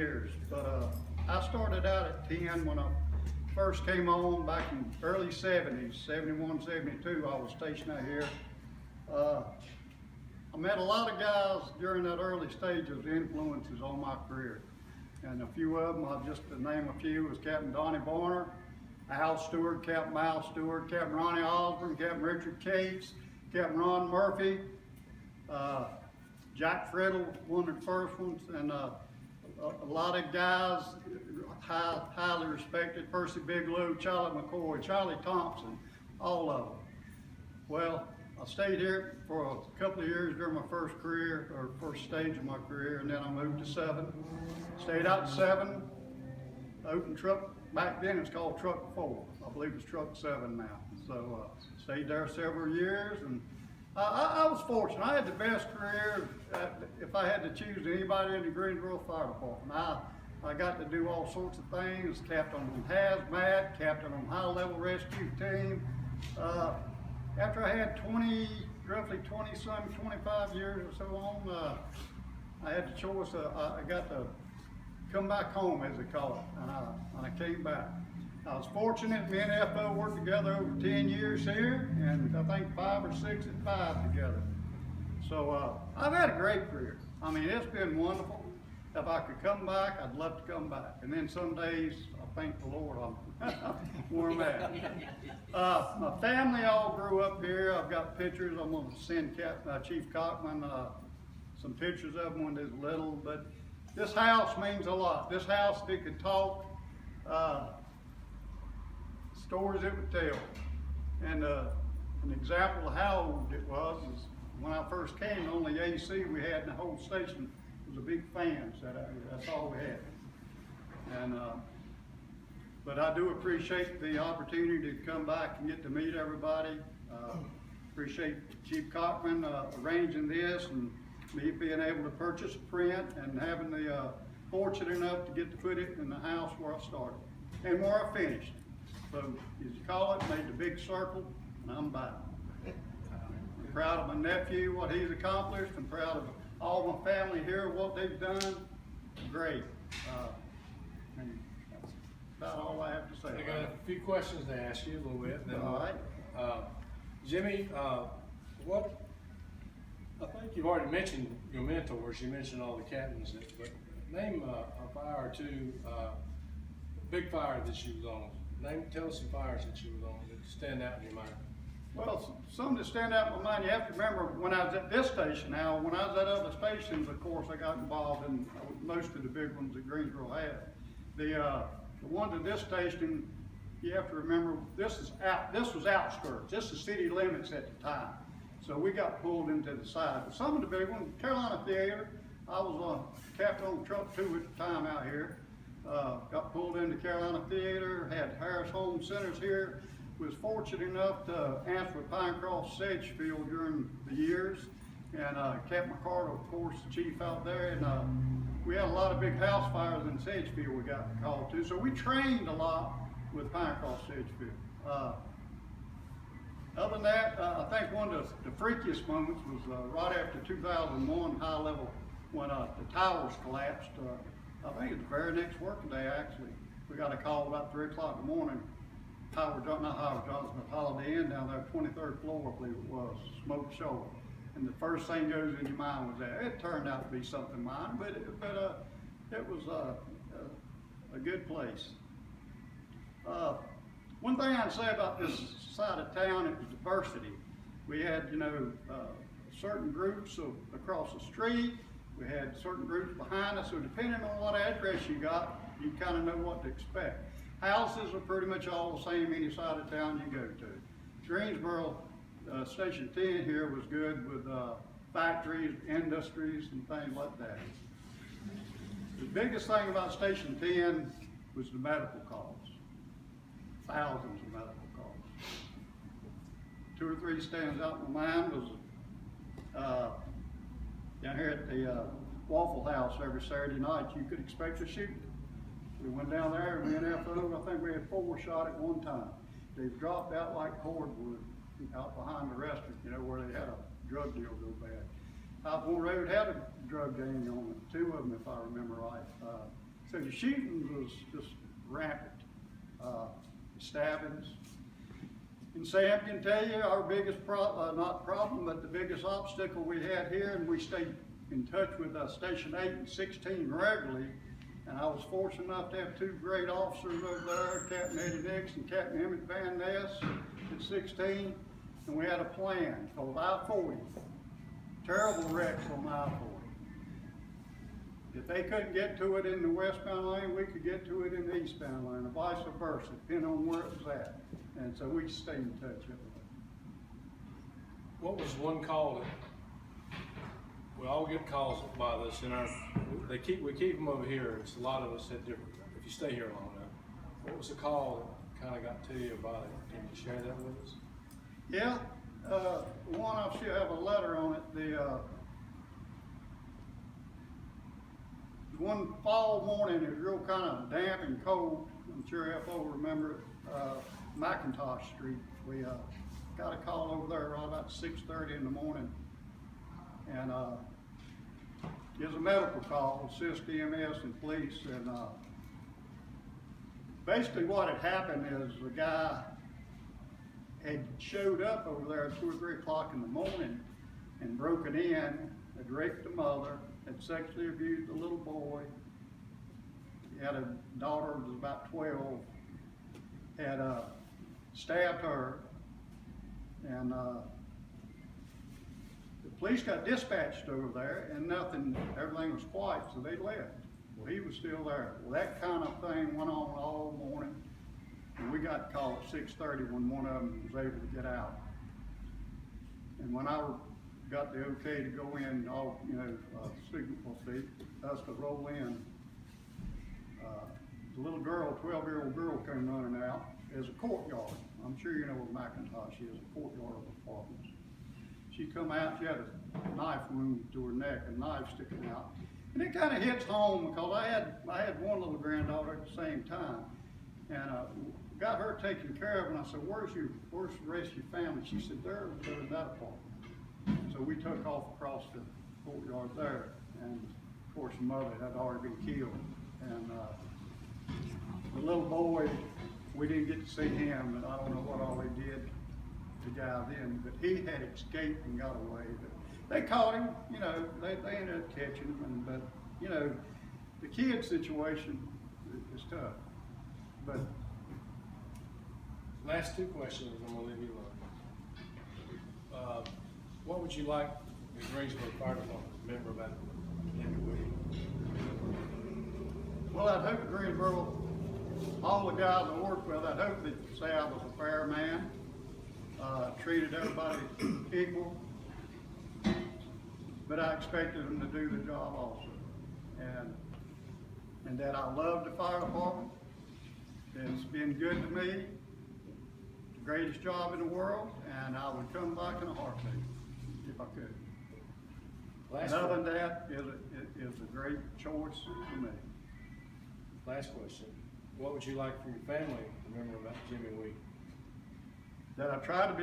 years, but I started out at 10 when I first came on back in early 70s, 71, 72. I was stationed out here. I met a lot of guys during that early stage of influences on my career. And a few of them, I'll just to name a few, was Captain Donnie Barner, Al Stewart, Captain Al Stewart, Captain Ronnie Osborne, Captain Richard Cates, Captain Ron Murphy, Jack Friddle, one of the first ones, and a lot of guys highly respected, Percy Bigelow, Charlie McCoy, Charlie Thompson, all of them. Well, I stayed here for a couple of years during my first career, or first stage of my career, and then I moved to 7. Stayed out to 7, opened truck, back then it's called Truck 4. I believe it's Truck 7 now. So stayed there several years, and I was fortunate. I had the best career if I had to choose anybody in the Greensboro Fire Department. I got to do all sorts of things, captain on hazmat, captain on high level rescue team. After I had roughly 20-some, 25 years or so on, I had the choice. I got to come back home, as they call it, and I came back. I was fortunate. Me and FO worked together over 10 years here, and I think 5 or 6 at 5 together. So I've had a great career. I mean, it's been wonderful. If I could come back, I'd love to come back. And then some days, I thank the Lord I'm where I'm at. My family all grew up here. I've got pictures. I'm going to send Chief Cockman some pictures of them when they was little. But this house means a lot. This house, if it could talk, stories it would tell. And an example of how old it was is when I first came, the only AC we had in the whole station was a big fan set out here. That's all we had. And but I do appreciate the opportunity to come back and get to meet everybody. Appreciate Chief Cockman arranging this and me being able to purchase a print and having the fortunate enough to get to put it in the house where I started and where I finished. So, as you call it, made the big circle, and I'm back. I'm proud of my nephew, what he's accomplished. I'm proud of all my family here, what they've done. Great. And that's about all I have to say. I got a few questions to ask you a little bit. Then all right. Jimmy, what? I think you've already mentioned your mentors. You mentioned all the captains, but name a fire or two, big fire that you was on. Tell us some fires that you was on that stand out in your mind. Well, some that stand out in my mind, you have to remember when I was at this station. Now, when I was at other stations, of course, I got involved in most of the big ones that Greensboro had. The ones at this station, you have to remember, this was outskirts. This is city limits at the time. So we got pulled into the side. But some of the big ones, Carolina Theater, I was a captain on Truck 2 at the time out here. Got pulled into Carolina Theater, had Harris Home Centers here. Was fortunate enough to answer with Pinecroft Sedgefield during the years. And Captain McCarter, of course, the chief out there. And we had a lot of big house fires in Sedgefield we got called to. So we trained a lot with Pinecroft Sedgefield. Other than that, I think one of the freakiest moments was right after 2001 high level when the towers collapsed. I think it's the very next working day, actually. We got a call about 3 o'clock in the morning. Howard Johnson, but Holiday Inn down there, 23rd floor, I believe it was, smoke show. And the first thing goes in your mind was that. It turned out to be something minor, but it was a good place. One thing I'd say about this side of town, it was diversity. We had, certain groups across the street. We had certain groups behind us, so depending on what address you got, you kind of know what to expect. Houses are pretty much all the same any side of town you go to. Greensboro, Station 10 here was good with factories, industries, and things like that. The biggest thing about Station 10 was the medical calls. Thousands of medical calls. 2 or 3 stands out in my mind was down here at the Waffle House every Saturday night, you could expect a shooting. We went down there, and me and FO, I think we had 4 shot at one time. They dropped out like cordwood out behind the restaurant, where they had a drug deal go bad. High Point Road had a drug gang on it, 2 of them if I remember right. So the shooting was just rampant, stabbings. And Sam can tell you our biggest not problem, but the biggest obstacle we had here, and we stayed in touch with Station 8 and 16 regularly. And I was fortunate enough to have two great officers over there, Captain Eddie Nix and Captain Emmett Van Ness at 16. And we had a plan called I-40. Terrible wrecks on I-40. If they couldn't get to it in the westbound lane, we could get to it in the eastbound lane, or vice versa, depending on where it was at. And so we stayed in touch with it. What was one call that, we all get calls by this in our, we keep them over here, it's a lot of us had different, if you stay here long enough. What was the call that kinda got to you about it? Can you share that with us? Yeah, one, I should have a letter on it. One fall morning, it was real kind of damp and cold. I'm sure FO will remember it. McIntosh Street. We got a call over there right about 6:30 in the morning, and it was a medical call, assist EMS and police, and basically what had happened is the guy had showed up over there at 2 or 3 o'clock in the morning and broken in, had raped the mother, had sexually abused a little boy. He had a daughter who was about 12, had stabbed her, and the police got dispatched over there, and nothing, everything was quiet, so they left. Well, he was still there. Well, that kind of thing went on all morning, and we got called at 6:30 when one of them was able to get out. And when I got the okay to go in, all, signal feet, us to roll in, the little girl, 12-year-old girl came running out. There's a courtyard. I'm sure you know where McIntosh is, a courtyard of apartments. She come out, she had a knife wound to her neck, a knife sticking out. And it kind of hits home because I had one little granddaughter at the same time. And got her taken care of, and I said, where's the rest of your family? She said, they're in that apartment. So we took off across the courtyard there, and of course the mother had already been killed. And the little boy, we didn't get to see him, and I don't know what all they did to the guy then, but he had escaped and got away. But they caught him, they ended up catching him, but the kid situation is tough. But last two questions, I'm gonna leave you alone. What would you like the Greensboro Fire Department to remember about Jimmy Williams? Well, I'd hope at Greensboro, all the guys I worked with, I'd hope they'd say I was a fair man, treated everybody equal, but I expected them to do the job also. And that I love the fire department. It's been good to me, the greatest job in the world, and I would come back in a heartbeat if I could. Last Other one. than that, is a great choice for me. Last question. What would you like for your family to remember about Jimmy Williams? That I try to be